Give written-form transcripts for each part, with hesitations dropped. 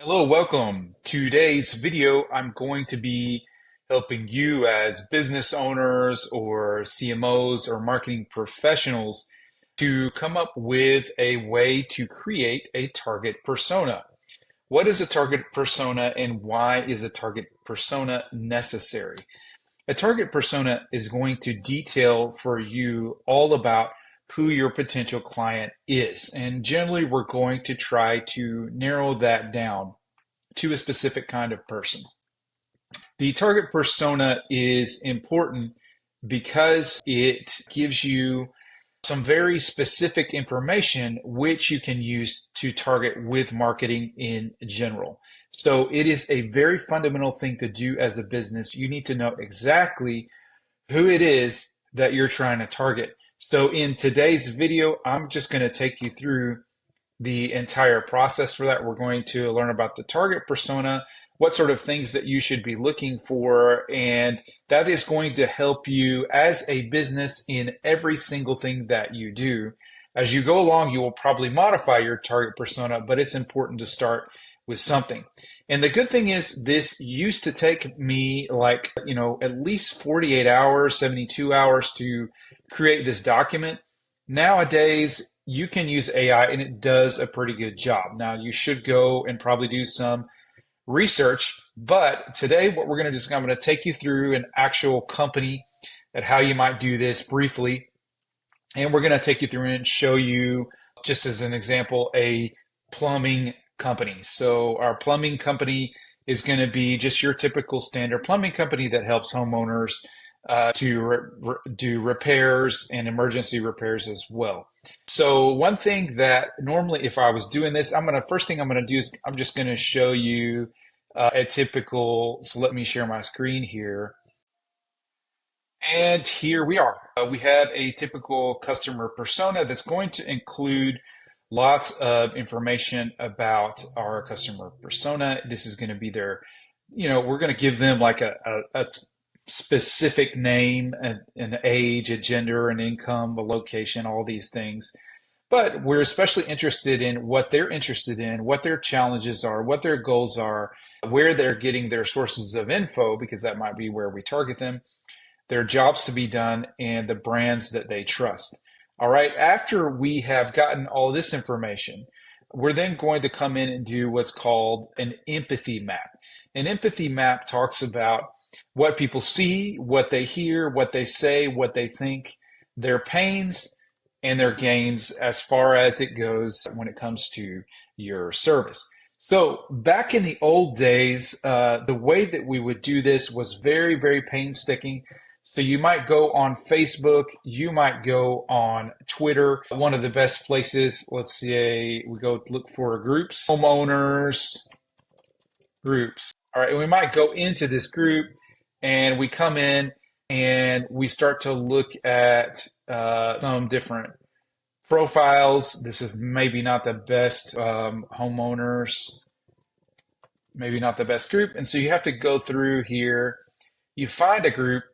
Hello, welcome. Today's video, I'm going to be helping you as business owners or CMOs or marketing professionals to come up with a way to create a target persona. What is a target persona and why is a target persona necessary? A target persona is going to detail for you all about who your potential client is. And generally, we're going to try to narrow that down to a specific kind of person. The target persona is important because it gives you some very specific information which you can use to target with marketing in general. So it is a very fundamental thing to do as a business. You need to know exactly who it is that you're trying to target. So in today's video, I'm just going to take you through the entire process for that. We're going to learn about the target persona, what sort of things that you should be looking for, and that is going to help you as a business in every single thing that you do. As you go along, you will probably modify your target persona, but it's important to start with something. And the good thing is this used to take me at least 48 hours, 72 hours to create this document. Nowadays, you can use AI and it does a pretty good job. Now, you should go and probably do some research, but today what we're going to do is I'm going to take you through an actual company and how you might do this briefly. And we're going to take you through and show you, just as an example, a plumbing company. So our plumbing company is going to be just your typical standard plumbing company that helps homeowners do repairs and emergency repairs as well. So one thing that normally, if I was doing this, first thing I'm going to do is I'm just going to show you a typical. So let me share my screen here. And here we are. We have a typical customer persona that's going to include lots of information about our customer persona. This is going to be we're going to give them like a specific name, an age, a gender, an income, a location, all these things. But we're especially interested in what they're interested in, what their challenges are, what their goals are, where they're getting their sources of info, because that might be where we target them, their jobs to be done, and the brands that they trust. All right, after we have gotten all this information, we're then going to come in and do what's called an empathy map. An empathy map talks about what people see, what they hear, what they say, what they think, their pains and their gains as far as it goes when it comes to your service. So back in the old days, the way that we would do this was very, very painstaking. So you might go on Facebook, you might go on Twitter. One of the best places, let's say we go look for groups, homeowners groups. All right, and we might go into this group and we come in and we start to look at some different profiles. This is maybe not the best homeowners, maybe not the best group. And so you have to go through here. You find a group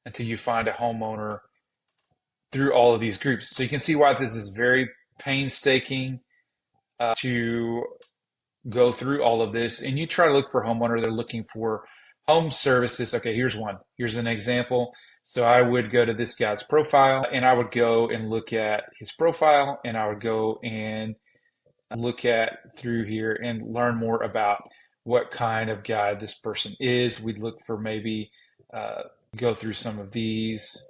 until you find a homeowner through all of these groups. So you can see why this is very painstaking to go through all of this. And you try to look for homeowner. They're looking for home services. Okay, here's one. Here's an example. So I would go to this guy's profile and I would go and look at his profile and I would go and look at through here and learn more about what kind of guy this person is. We'd look for maybe go through some of these.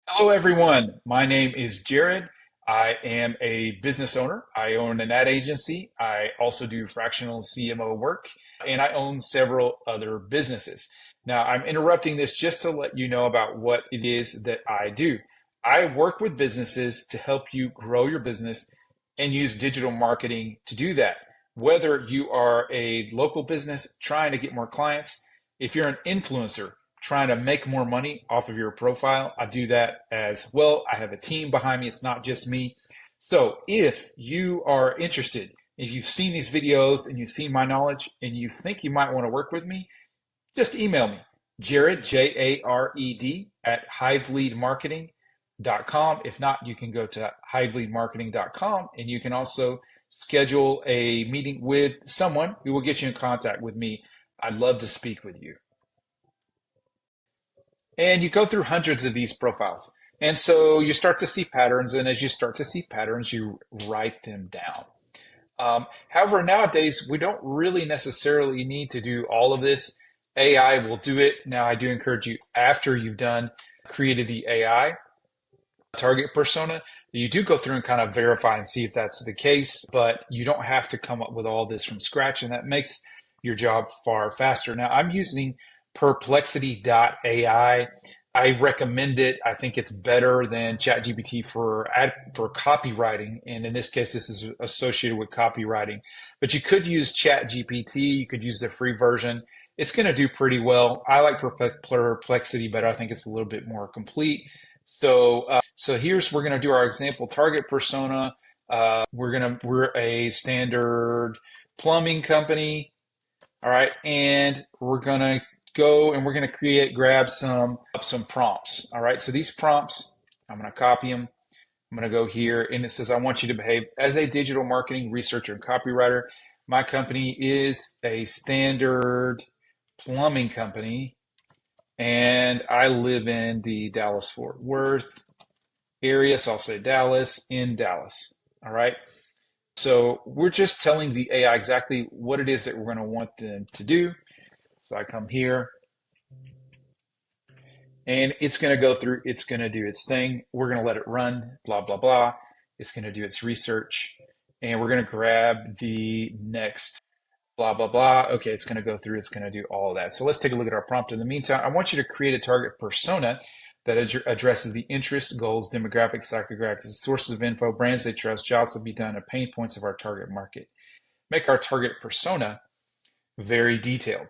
Hello, everyone. My name is Jared. I am a business owner. I own an ad agency. I also do fractional CMO work, and I own several other businesses. Now, I'm interrupting this just to let you know about what it is that I do. I work with businesses to help you grow your business and use digital marketing to do that. Whether you are a local business trying to get more clients, if you're an influencer trying to make more money off of your profile, I do that as well. I have a team behind me. It's not just me. So if you are interested, if you've seen these videos and you've seen my knowledge and you think you might want to work with me, just email me, Jared, Jared, at hiveleadmarketing.com. If not, you can go to hiveleadmarketing.com and you can also schedule a meeting with someone who will get you in contact with me. I'd love to speak with you. And you go through hundreds of these profiles. And so you start to see patterns. And as you start to see patterns, you write them down. However, nowadays, we don't really necessarily need to do all of this. AI will do it. Now, I do encourage you, after you've created the AI target persona, you do go through and kind of verify and see if that's the case, but you don't have to come up with all this from scratch, and that makes your job far faster. Now, I'm using Perplexity.ai. I recommend it. I think it's better than ChatGPT for copywriting, and in this case, this is associated with copywriting. But you could use ChatGPT. You could use the free version. It's going to do pretty well. I like Perplexity better. I think it's a little bit more complete. So we're going to do our example target persona. We're a standard plumbing company. All right, and we're going to go and we're going to grab some prompts. All right, so these prompts, I'm going to copy them. I'm going to go here, and it says, I want you to behave as a digital marketing researcher and copywriter. My company is a standard plumbing company, and I live in the Dallas-Fort Worth area, so I'll say Dallas, in Dallas. All right. So we're just telling the AI exactly what it is that we're going to want them to do. So I come here, and it's going to go through, it's going to do its thing. We're going to let it run, blah, blah, blah. It's going to do its research, and we're going to grab the next blah, blah, blah. Okay, it's going to go through, it's going to do all of that. So let's take a look at our prompt. In the meantime, I want you to create a target persona that addresses the interests, goals, demographics, psychographics, sources of info, brands they trust, jobs to be done, and pain points of our target market. Make our target persona very detailed.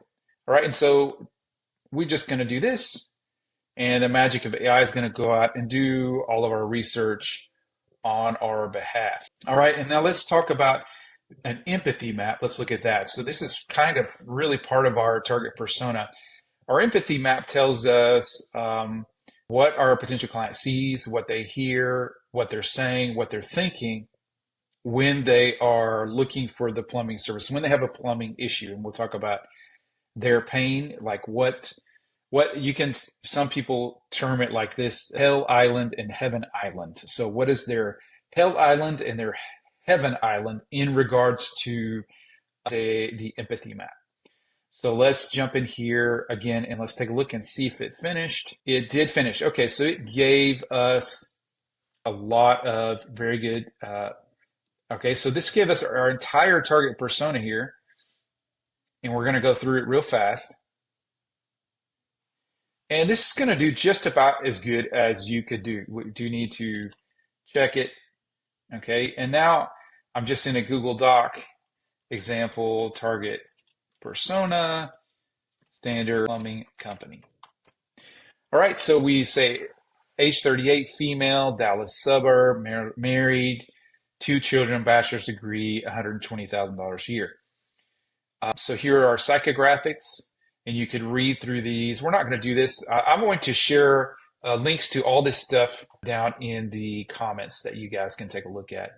All right, and so we're just going to do this, and the magic of AI is going to go out and do all of our research on our behalf. All right, and now let's talk about an empathy map. Let's look at that. So this is kind of really part of our target persona. Our empathy map tells us what our potential client sees, what they hear, what they're saying, what they're thinking when they are looking for the plumbing service, when they have a plumbing issue. And we'll talk about their pain, like what you can, some people term it like this: Hell Island and Heaven Island. So what is their Hell Island and their Heaven Island in regards to the empathy map? So let's jump in here again, and let's take a look and see if it finished. It did finish. Okay, so it gave us a lot of very good. Okay, so this gave us our entire target persona here, and we're going to go through it real fast. And this is going to do just about as good as you could do. We do need to check it. Okay, and now I'm just in a Google Doc example target persona, standard plumbing company. All right, so we say age 38, female, Dallas suburb, married, 2 children, bachelor's degree, $120,000 a year. So here are our psychographics, and you could read through these. We're not going to do this. I'm going to share links to all this stuff down in the comments that you guys can take a look at.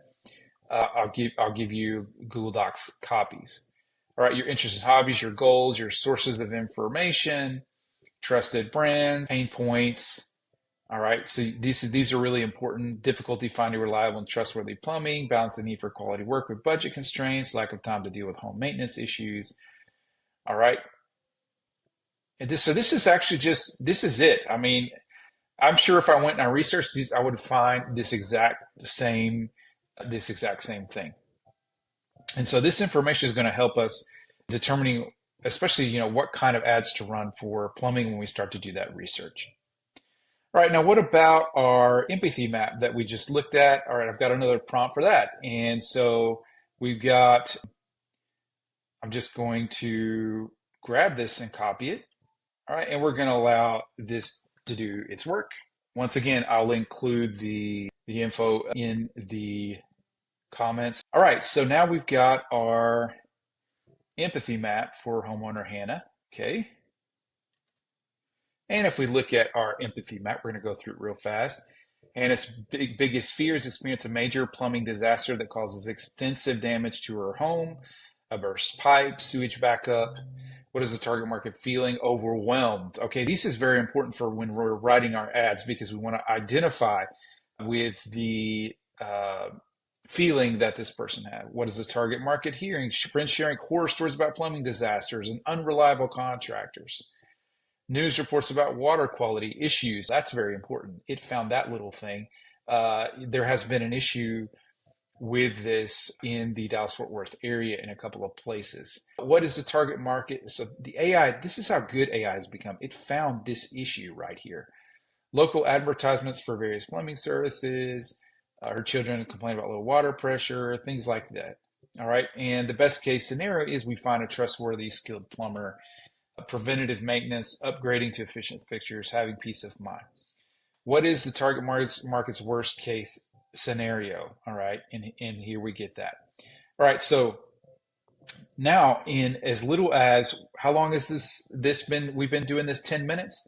I'll give you Google Docs copies. All right, your interests and hobbies, your goals, your sources of information, trusted brands, pain points. All right, so these are really important. Difficulty finding reliable and trustworthy plumbing, balance the need for quality work with budget constraints, lack of time to deal with home maintenance issues. All right, and this is actually this is it. I mean, I'm sure if I went and I researched these, I would find this exact same thing. And so this information is going to help us determining, especially, what kind of ads to run for plumbing when we start to do that research. All right, now what about our empathy map that we just looked at? All right, I've got another prompt for that. And so I'm just going to grab this and copy it. All right, and we're going to allow this to do its work. Once again, I'll include the info in the comments. All right, so now we've got our empathy map for homeowner Hannah. Okay. And if we look at our empathy map, we're going to go through it real fast. and its biggest fears experience a major plumbing disaster that causes extensive damage to her home, a burst pipe, sewage backup. What is the target market feeling? Overwhelmed. Okay, this is very important for when we're writing our ads because we want to identify with the feeling that this person had. What is the target market hearing? Friends sharing horror stories about plumbing disasters and unreliable contractors. News reports about water quality issues. That's very important. It found that little thing. There has been an issue with this in the Dallas-Fort Worth area in a couple of places. What is the target market? So the AI, this is how good AI has become. It found this issue right here. Local advertisements for various plumbing services. Her children complain about low water pressure, things like that. All right. And the best case scenario is we find a trustworthy, skilled plumber, preventative maintenance, upgrading to efficient fixtures, having peace of mind. What is the target market's worst case scenario? All right. And here we get that. All right. So now in as little as, how long has this been? We've been doing this 10 minutes.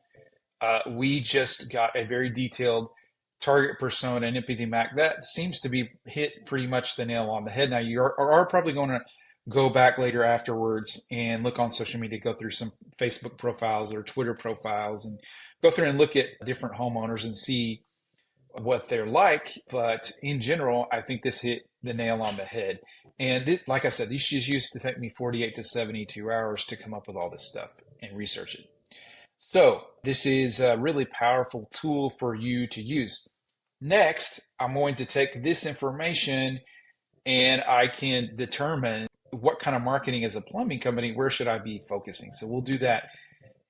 We just got a very detailed target persona and empathy map. That seems to be hit pretty much the nail on the head. Now you are probably going to go back later afterwards and look on social media, go through some Facebook profiles or Twitter profiles and go through and look at different homeowners and see what they're like. But in general, I think this hit the nail on the head. And like I said, these used to take me 48 to 72 hours to come up with all this stuff and research it. So this is a really powerful tool for you to use. Next, I'm going to take this information and I can determine what kind of marketing as a plumbing company, where should I be focusing? So we'll do that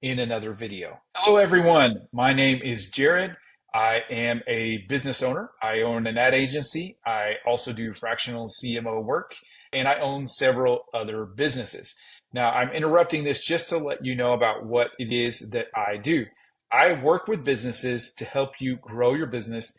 in another video. Hello, everyone. My name is Jared. I am a business owner. I own an ad agency. I also do fractional CMO work, and I own several other businesses. Now, I'm interrupting this just to let you know about what it is that I do. I work with businesses to help you grow your business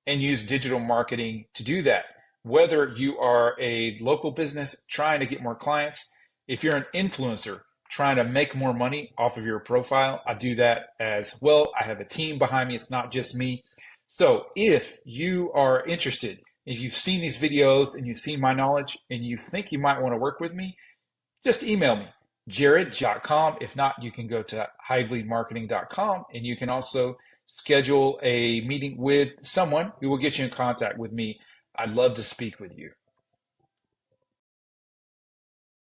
and use digital marketing to do that. Whether you are a local business trying to get more clients, if you're an influencer trying to make more money off of your profile, I do that as well. I have a team behind me. It's not just me. So if you are interested, if you've seen these videos and you've seen my knowledge and you think you might want to work with me, just email me, jared.com. If not, you can go to hivelymarketing.com and you can also schedule a meeting with someone who will get you in contact with me. I'd love to speak with you.